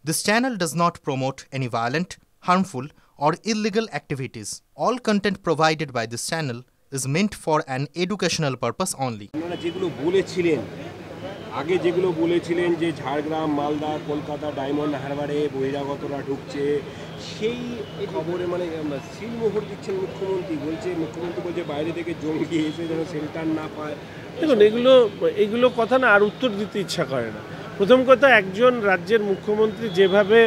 This channel does not promote any violent, harmful, or illegal activities. All content provided by this channel is meant for an educational purpose only. আগে যেগুলো বলেছিলেন যে Jhargram Malda Kolkata diamond হারবারে বহিরাগতরা ঢুকছে সেই খবরে মানে সিলমোহর দিচ্ছেন মুখ্যমন্ত্রী বলছে বাইরে থেকে জঙ্গি এসে যেন সেন্টার না পায়। দেখুন এগুলো কথা না আর উত্তর দিতে ইচ্ছা করে না। প্রথম কথা, একজন রাজ্যের মুখ্যমন্ত্রী যেভাবে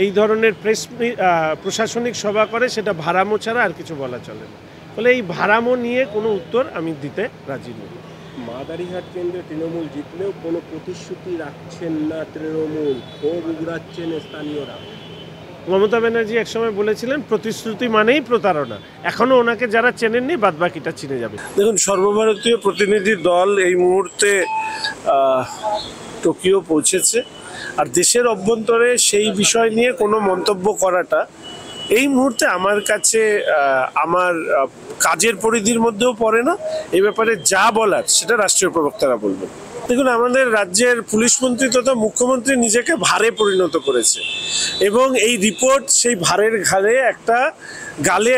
এই ধরনের প্রশাসনিক সভা করে সেটা ভাড়ামো ছাড়া আর কিছু বলা চলে না। ফলে এই ভাড়ামো নিয়ে কোনো উত্তর আমি দিতে রাজি নই। মাদারিহাট কেন্দ্রে তৃণমূল জিতলেও কোনো প্রতিশ্রুতি রাখছেন না তৃণমূল, ক্ষোভ উগড়াচ্ছেন স্থানীয়রা। মমতা ব্যানার্জি একসময় বলেছিলেন প্রতিশ্রুতি মানেই প্রতারণা। এখনও ওনাকে যারা চেনেননি বাদবাকিটা চিনে যাবে। দেখুন, সর্বভারতীয় প্রতিনিধি দল এই মুহূর্তে টোকিও পৌঁছেছে, আর দেশের অভ্যন্তরে সেই বিষয় নিয়ে কোনো মন্তব্য করাটা এই মুহূর্তে আমার কাছে আমার কাজের পরিধির মধ্যেও পড়ে না। এই ব্যাপারে যা বলার সেটা রাষ্ট্রীয় প্রবক্তারা বলবেন। দেখুন, আমাদের রাজ্যের পুলিশ মন্ত্রী তথা মুখ্যমন্ত্রী নিজেকে ভারে পরিণত করেছে এবং এই রিপোর্ট সেই ভারের গালে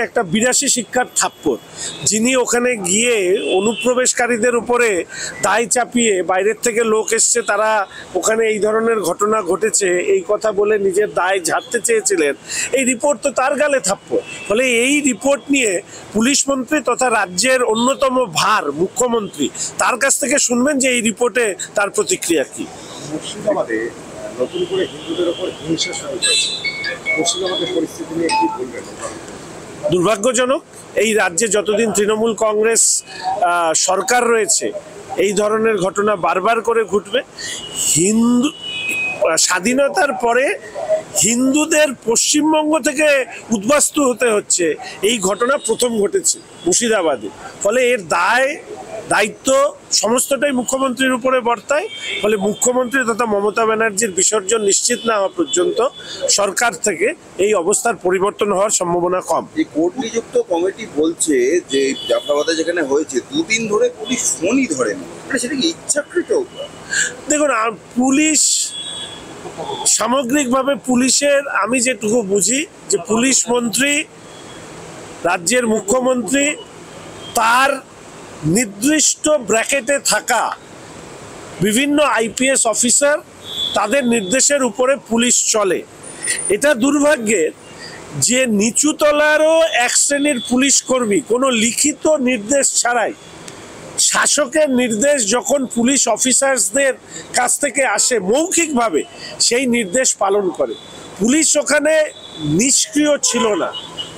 একটা ৮২ শিক্ষার থাপ্পড়। যিনি ওখানে গিয়ে অনুপ্রবেশকারীদের উপরে দায় চাপিয়ে বাইরের থেকে লোক এসছে, তারা ওখানে এই ধরনের ঘটনা ঘটেছে এই কথা বলে নিজের দায় ঝাড়তে চেয়েছিলেন, এই রিপোর্ট তো তার গালে থাপ্পড়। ফলে এই রিপোর্ট নিয়ে পুলিশ মন্ত্রী তথা রাজ্যের অন্যতম ভার মুখ্যমন্ত্রী, তার কাছ থেকে শুনবেন যে এই রিপোর্টে তার প্রতিক্রিয়া কি। মুর্শিদাবাদে নতুন করে হিন্দুদের উপর হিংসা শুরু হয়েছে, মুর্শিদাবাদের পরিস্থিতি নিয়ে কি বলবেন? দুর্ভাগ্যজনক, এই রাজ্যে যতদিন তৃণমূল কংগ্রেস সরকার রয়েছে এই ধরনের ঘটনা বারবার করে ঘটবে। স্বাধীনতার পরে হিন্দুদের পশ্চিমবঙ্গ থেকে উদ্বাস্তু হতে হচ্ছে, এই ঘটনা প্রথম ঘটেছে মুর্শিদাবাদে। ফলে এর দায়িত্ব সমস্তটাই মুখ্যমন্ত্রীর উপরে বর্তায়। ফলে মুখ্যমন্ত্রী তথা মমতা ব্যানার্জির বিসর্জন নিশ্চিত না হওয়া পর্যন্ত সরকার থেকে এই অবস্থার পরিবর্তন হওয়ার সম্ভাবনা কম। এই কোর্ট নিযুক্ত কমিটি বলছে যে জাফরাবাদে যেখানে হয়েছে দুদিন ধরে পুলিশ ফোনই ধরেনি, সেটা কি ইচ্ছাকৃত? দেখুন, পুলিশ সামগ্রিকভাবে পুলিশের আমি যেটুকু বুঝি যে পুলিশ মন্ত্রী, রাজ্যের মুখ্যমন্ত্রী, তার নির্দিষ্ট ব্র্যাকেটে থাকা বিভিন্ন আইপিএস অফিসার, তাদের নির্দেশের উপরে পুলিশ চলে। এটা দুর্ভাগ্যের যে নিচু তলারও এক শ্রেণীর পুলিশ কর্মী কোনো লিখিত নির্দেশ ছাড়াই, শাসকের নির্দেশ যখন পুলিশ অফিসার্সদের কাছ থেকে আসে মৌখিকভাবে, সেই নির্দেশ পালন করে। পুলিশ ওখানে নিষ্ক্রিয় ছিল না,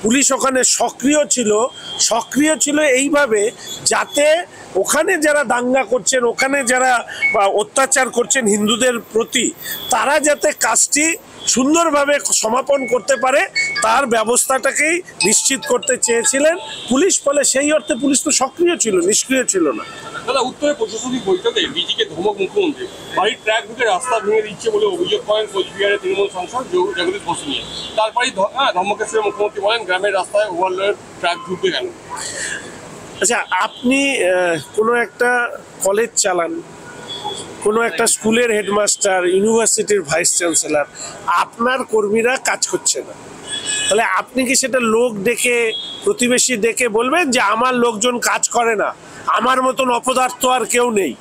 পুলিশ ওখানে সক্রিয় ছিল এইভাবে যাতে ওখানে যারা দাঙ্গা করছেন, ওখানে যারা অত্যাচার করছেন হিন্দুদের প্রতি, তারা যাতে কাজটি সুন্দরভাবে সমাপন করতে পারে তার ব্যবস্থাটাকেই নিশ্চিত করতে চেয়েছিলেন পুলিশ। ফলে সেই অর্থে পুলিশ তো সক্রিয় ছিল, নিষ্ক্রিয় ছিল না। দাদা, উত্তরে প্রশাসনিক বৈঠকে বিজিকে ধমক মুখ্যমন্ত্রী, বাড়ির ট্র্যাক ঢুকে রাস্তা ভেঙে দিচ্ছে বলে অভিযোগ করেন কোচবিহারের তৃণমূল সাংসদ জগদীশ বসু নিয়ে। তারপরেই ধমকের সঙ্গে মুখ্যমন্ত্রী বলেন গ্রামের রাস্তায় ওভারলোডের ট্র্যাক ঢুকবে কেন? আচ্ছা, আপনি কোনো একটা কলেজ চালান, কোনো একটা স্কুলের হেডমাস্টার, ইউনিভার্সিটির ভাইস চ্যান্সেলর, আপনার কর্মীরা কাজ করছে না, তাহলে আপনি কি সেটা লোক ডেকে, প্রতিবেশী ডেকে বলবেন যে আমার লোকজন কাজ করে না, আমার মতন অপদার্থ আর কেউ নেই,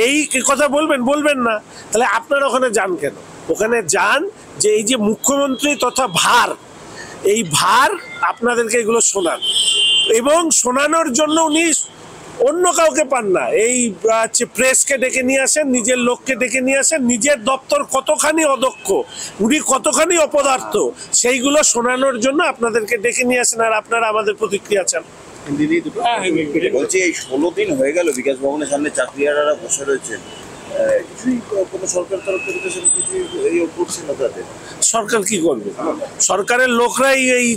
এই কথা বলবেন না? তাহলে আপনারা ওখানে যান কেন? ওখানে যান যে এই যে মুখ্যমন্ত্রী তথা ভার, এই ভার আপনাদেরকে এগুলো শোনান, এবং শোনানোর জন্য উনি অন্য কাউকে পান না। এই প্রেসকে ডেকে নিয়ে আসেন, নিজের লোককে ডেকে নিয়ে আসেন, নিজের দপ্তর কতখানি অদক্ষ, উনি কতখানি অপদার্থ, সেইগুলো শোনানোর জন্য আপনাদেরকে ডেকে নিয়ে আসেন, আর আপনারা আমাদের প্রতিক্রিয়া চান। বলছি এই ১৬ দিন হয়ে গেল বিকাশ ভবনের সামনে চাকরিহারারা বসে রয়েছেন, সরকার কি করবে? সরকারের লোকরাই এই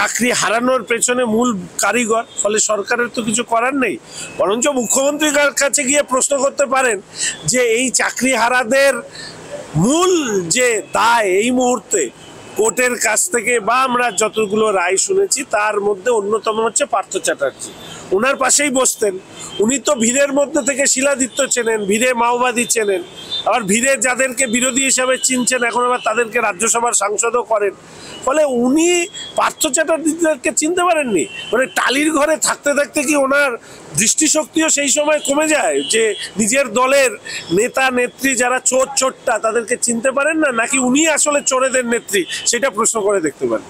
চাকরি হারানোর পেছনে মূল কারিগর। ফলে সরকারের তো কিছু করার নেই, বরঞ্চ মুখ্যমন্ত্রীর কাছে গিয়ে প্রশ্ন করতে পারেন যে এই চাকরি হারাদের মূল যে দায় এই মুহূর্তে কোর্টের কাছ থেকে বা আমরা যতগুলো রায় শুনেছি তার মধ্যে অন্যতম হচ্ছে পার্থ চ্যাটার্জি। ওনার পাশেই বসতেন। উনি তো ভিড়ের মধ্যে থেকে শিলাদিত্য চেনেন, ভিড়ে মাওবাদী চেনেন, আবার ভিড়ে যাদেরকে বিরোধী হিসাবে চিনছেন এখন আবার তাদেরকে রাজ্যসভার সাংসদও করেন। ফলে উনি পার্থ চ্যাটার্জিকে চিনতে পারেননি। মানে টালির ঘরে থাকতে থাকতে কি ওনার দৃষ্টিশক্তিও সেই সময় কমে যায় যে নিজের দলের নেতা নেত্রী যারা চোরটা তাদেরকে চিনতে পারেন না, নাকি উনি আসলে চোরেদের নেত্রী, সেটা প্রশ্ন করে দেখতে পারেন।